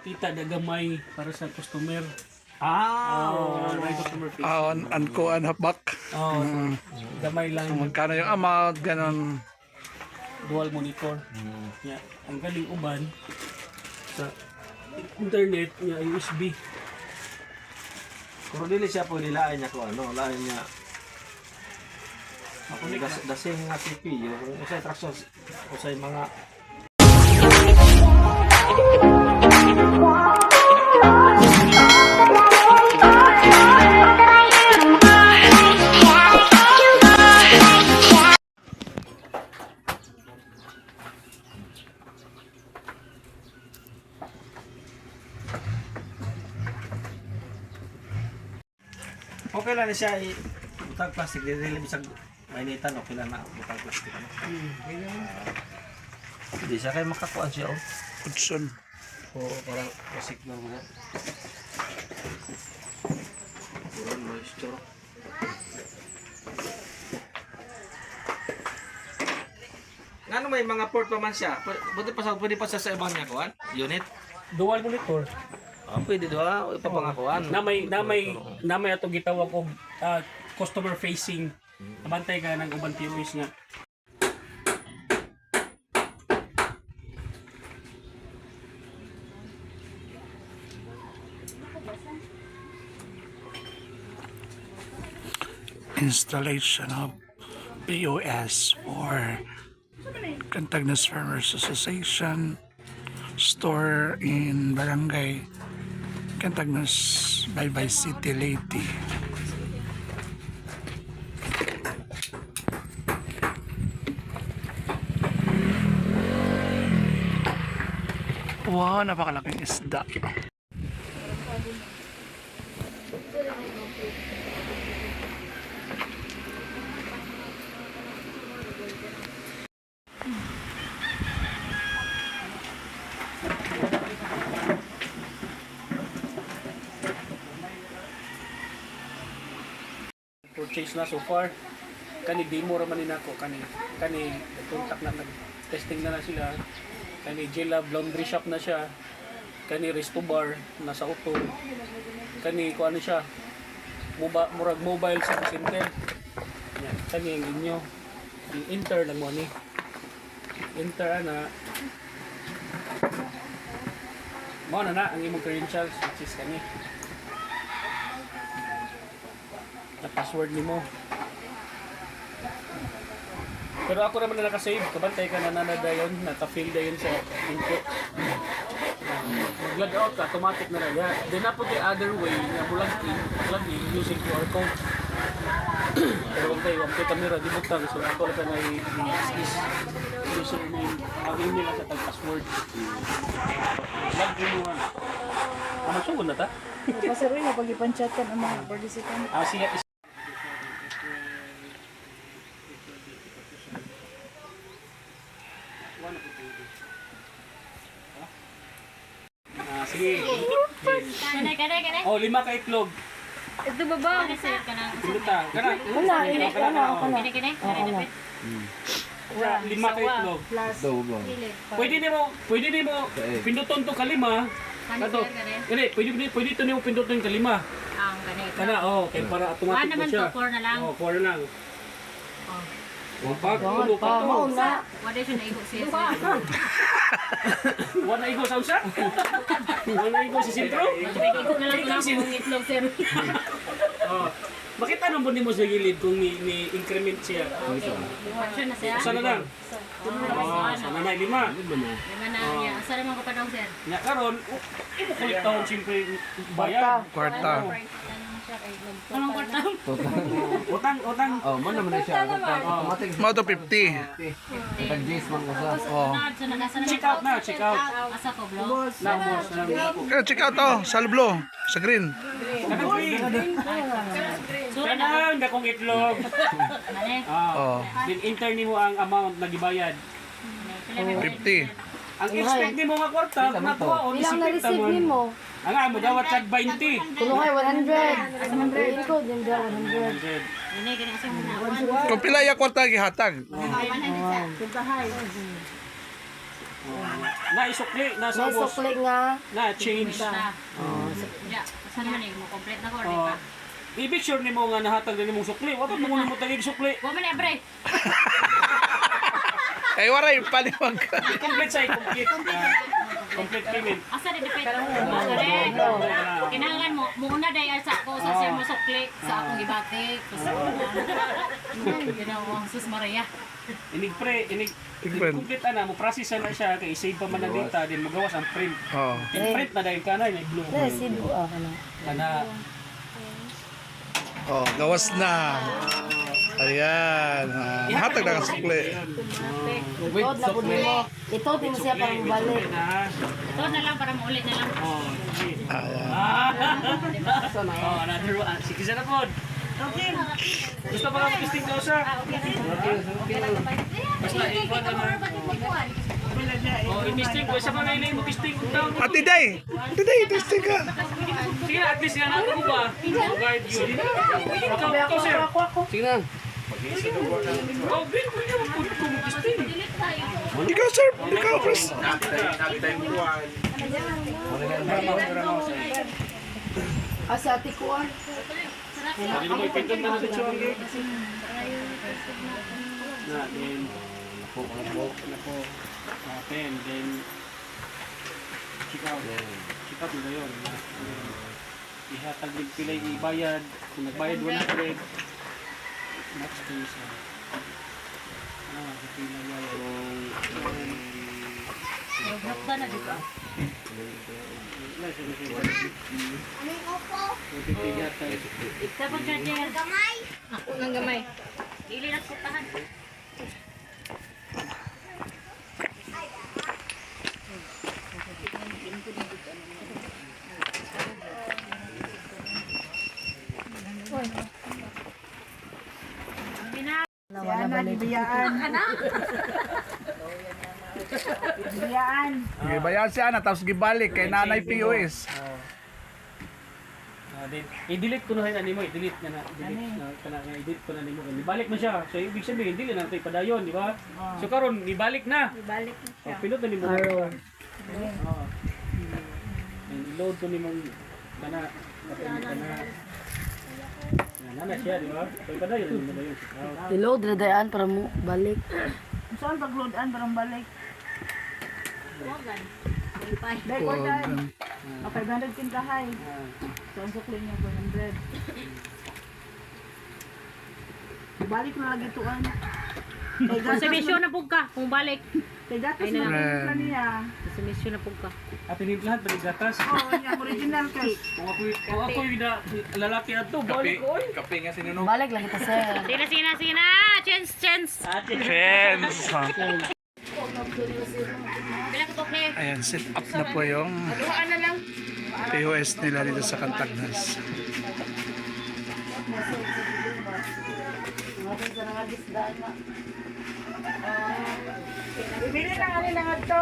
makita na gamay para sa customer. Right customer fee. An habak. Gamay lang. So, magkano yung amount, ganon. Dual monitor. Yeah. Ang galing uban sa internet niya USB. Pero dili siya pwede lain niya kung ano, lain niya. Dasing nga CPU, kung usay traction, usay mga okay lang na siya butang plastic, dili bisag mainitan, okay lang na butang plastic. Hindi siya kayo makakuan siya Hudson. parang basic na mga puro moisture. Ano may mga port pa man siya? Pwede pa sa ibang niya kuan? Unit? Dual monitor. Pwede doon, ipapangakuan. Na may atong gitawag og customer facing. Abantay ka ng ubang POS nga. Installation of POS for Cantagnas Farmers Association store in Barangay Cantagnas, Baybay City, Leyte. Wow, napakalaking isda. Purchase na so far. Kani demo ra man ni nako kani contact na nag-testing na sila. Kani Jella laundry shop na siya. Kani resto bar nasa auto. Kani ko ano siya. Murag mobile sa center. Yan, kani ang inyo. Enter lang mo ni. Enter na. Mo na ang imong credentials which is kani. Na password nimo. Pero ako naman na nakasave, kabantay ka na nanadayon, naka-fill dayon sa input. Mag-log out ka, automatic na lang. Yeah. Then na po the other way, na mo log in using QR code. Pero huwag kayo camera, di butang. So ako na na i-is username, ang email lang sa tag-password. Log in mo nga. Masugod na ta? Pasaroy na pag-ipanchat ka ng mga participant. Siya sige. Kanay. Oh, 5 ka itlog. Ito baba. Piluta. Kana. Kanay. Ura, 5 ka itlog. Pwede nimo pinduton to kalima. Kato. Kani, pwede to nimo pinduton kalima. Ang ganito. Kana kay para automatic naman siya. to, 4 na lang. 4 na lang. Pag Mauna. to. Wala siya naigo siya. Wala igo sa usa. Wala igo sa sentro. Igo na lang ang itlog sir. Makita naman nimo sa gilid kung ni increment siya. Action na siya. Sana lang. Sana na 5. Lima na niya. Asa naman ko pa daw sir? Nya karon, imo kulit taon siyempre bayad. Kwarta. Anong kwarta? Utang. Man naman na siya, automatic. Mga to 50. Tag-J's man ko sa. Check out na, check out. Asa ko bro? Na boss, na ako. Kaya check out to, sa blue, sa green. Kanang dakong itlog. Mali. Then enter nimo ang amount na gibayad. 50. Ang expect nimo nga kwarta, nakuha o Ilang na-receive mo. nimo? Ang mo dawat kag 20. Tulong ay 100. 100 ko din daw 100. Ini kini asa mo na. Kung pila ya kwarta gihatag. Na isukli, na sa May ubos. sukli nga. Na change. Na. Ya, saan man mo complete na ko di Oh. pa. I-make sure nimo nga nahatag din imong sukli. Wa pa mo mo tagig sukli. Wa man ebre. Ay, waray, paliwag. Complete say complete. Complete payment. Asa di depende. Correct. Kinahanglan mo muna day sa ko sa siya mo sukli sa akong gibatik. Ginawa sus Maria. Inig pre, inig Print. complete ana mo process na siya kay save pa man ang data din magawas ang print. Oh. I-print na dahil kanay may blue. Na, Cebu ako na. Kana Oh, gawas na. Ayan. Hatag na kasukli. Ito, labod mo. Ito, di mo siya parang balik. Ito na lang para maulit na lang. Oh, Ayan. oh, another one. Sige sa na pod. Okay. Gusto pa ka mag-testing ka usa? Basta ikuan na lang. Oh, i-testing ko. Isa pa nga ilay mo testing kung daw. Ate Day! Ate Day, testing ka. Sige, at least nga natin ko ba? Guide you. Ikaw, sir. Sige na. Oh, Ben, pwede mo po mag-testing. Ikaw, sir. Ikaw, first. Asa ati ko ah. Hindi mo ipintong na natin siya. Na, then, na po. Pen, then, check out. Check out nila yun. Ihatag din pila yung ibayad. Kung nagbayad 100, next case. Pila yan. Nagdakda na dito. Ikaw pag charger. Gamay. Ako nang gamay. Dili na sutahan. Wala balik. Gibayan si Ana, tapos gibalik kay Nanay POS. Then, i-delete ko na rin animo, i-delete na delete na i-delete ko na nimo. Ibalik na siya. So ibig sabihin dili na tayo padayon, di ba? So karon ibalik na. Ibalik na siya. Pilot na nimo. Oo. I-load ko nimo kana na siya, di ba? So padayon nimo dayon. I-load na dayaan para mo balik. Saan pag-loadan parang balik? Wagan. Okay, 500 kintahay. So, ang sukli niya 400. Balik na lagi tuan. Konsumisyon na pug ka kung balik. Kay gatas Ay, na na. lang niya. Konsumisyon na pug ka. At ini lahat balik gatas. Oo, yung original cake. Kung ako na lalaki ato, balik ko. Balik lang kita sir. Sige na. Chance. Friends. Bila ko tokne. Ayan, set up na po yung POS nila dito sa Cantagnas. Bibili lang ano lang ito.